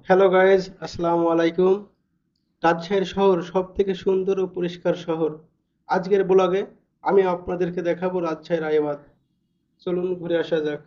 Hello guys, আসসালামু আলাইকুম। রাজশাহীর শহর সব থেকে সুন্দর ও পরিষ্কার শহর। আজকের ব্লগে আমি আপনাদেরকে দেখাবো রাজশাহীর আইবাদ। চলুন ঘুরে আসা যাক।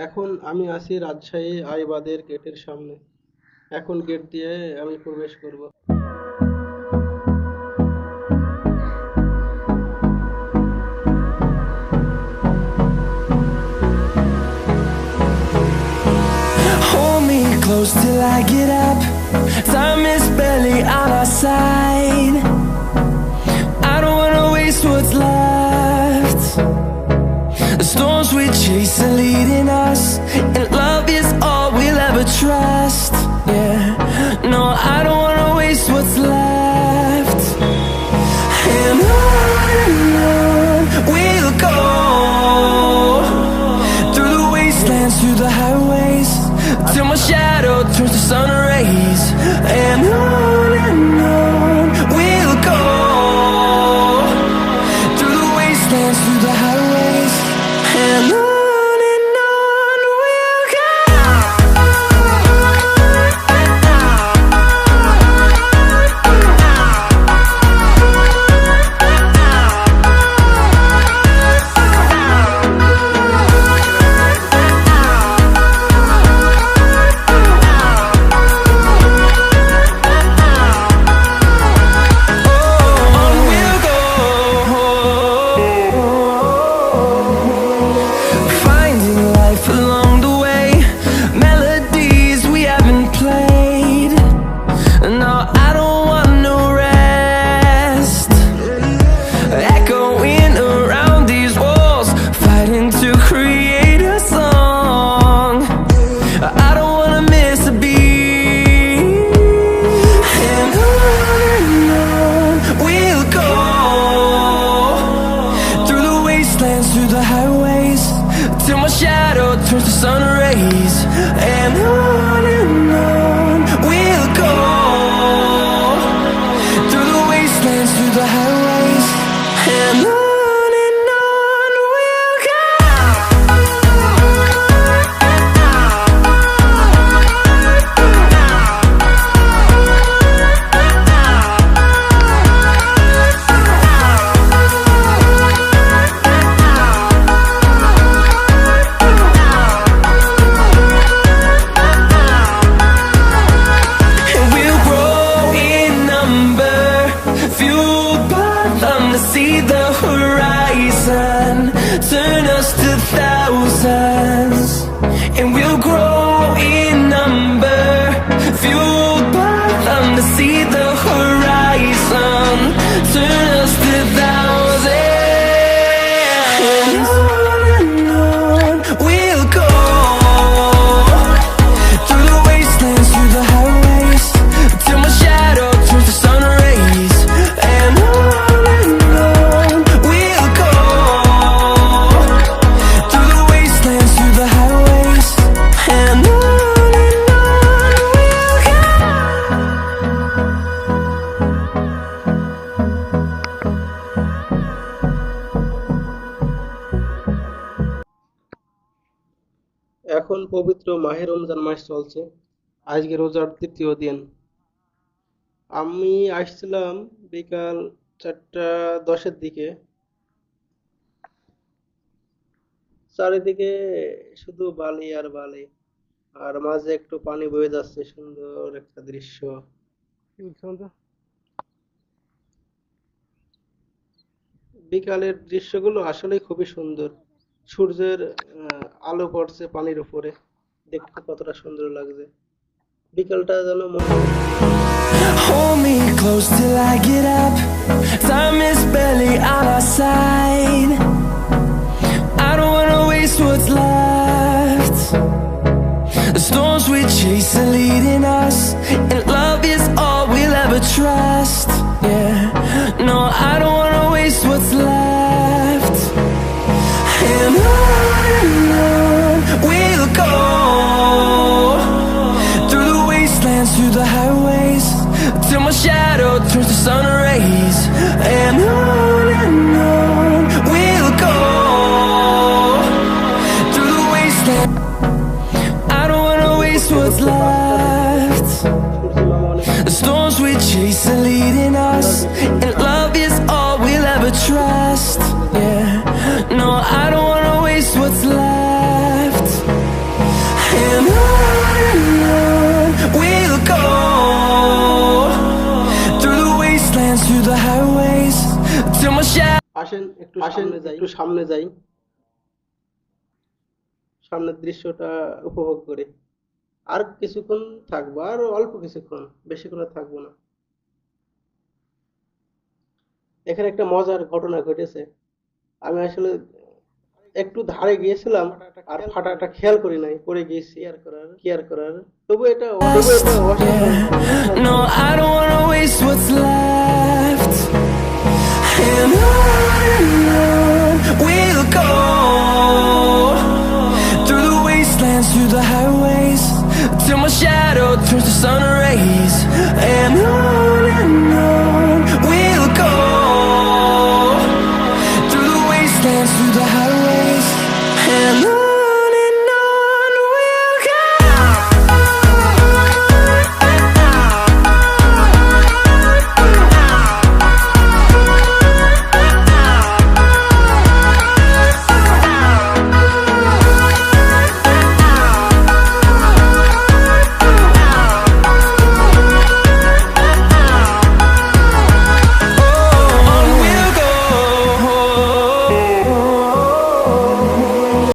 এখন আমি আছি রাজশাহী আইবাদের গেটের সামনে। এখন গেট দিয়ে আমি প্রবেশ করব। Hold me close till I get up. Time is barely on our side. I don't wanna waste what's left. The storms we chase are leading us, and love is all we'll ever trust. Yeah, no, I don't wanna waste what's left. And on we'll go, through the wastelands, through the highways, till my shadow turns to sun rays. And on we'll go, through the wastelands, through the highways, and on we'll go. On we'll go, finding life along the way, melodies we haven't played. No, I don't want no rest, echoing around these walls, fighting to create a song. I don't wanna miss a beat. And on we'll go, through the wastelands, through the highways, till my shadow turns to sun rays. And on we'll go, through the wastelands, through the highways, and on we'll go. And we'll grow in number, fueled by them to see the horizon, turn us to thousands. And we'll grow in number, fueled by them to see the horizon, turn us to thousands. And on we'll go, through the wastelands, through the highways, till my shadow turns to sun rays. And on we'll go, through the wastelands, through the highways, and on we'll go. এখন পবিত্র মাহে রমজান মাস চলছে। আজকে রোজার তৃতীয় দিন। আমি আসছিলাম বিকাল 4:10-এর দিকে। চারিদিকে শুধু বালি আর বালি, আর মাঝে একটু পানি বয়ে যাচ্ছে, সুন্দর একটা দৃশ্য। বিকালের দৃশ্যগুলো আসলেই খুবই সুন্দর। সূর্যের আলো পড়ছে পানির উপরে, দেখতে কতটা সুন্দর লাগছে। বিকালটা যেন মনে Hold me close till I get up. Time is barely on our side. I don't wanna waste what's left. The storms we chase are leading us, and love is all we'll ever trust. Yeah, no, I don't wanna waste what's left. And on we'll go, through the wastelands, through the highways, till my shadow turns to sun rays. And on we'll go, through the wasteland. I don't wanna waste what's left. সূর্য মামা অনেক The storms we chase are leading us, and love is all we'll ever trust. Yeah, no, I don't wanna waste what's left. And on we'll go, through the wastelands, through the highways, till my shadow. আসেন একটু সামনে যাই, সামনের দৃশ্যটা উপভোগ করি। আর কিছুক্ষণ থাকবো, আর অল্প কিছুক্ষণ, বেশিক্ষণ আর থাকবো না। এখানে একটা মজার ঘটনা ঘটেছে। আমি আসলে একটু ধারে গিয়েছিলাম, আর ফাটাটা খেয়াল করি নাই, পড়ে গিয়েছি কেয়ার করার। তবু এটা অসাধারণ। No, I don't wanna waste what's left. And on we'll go, through the wastelands, through the highways, till my shadow turns to sun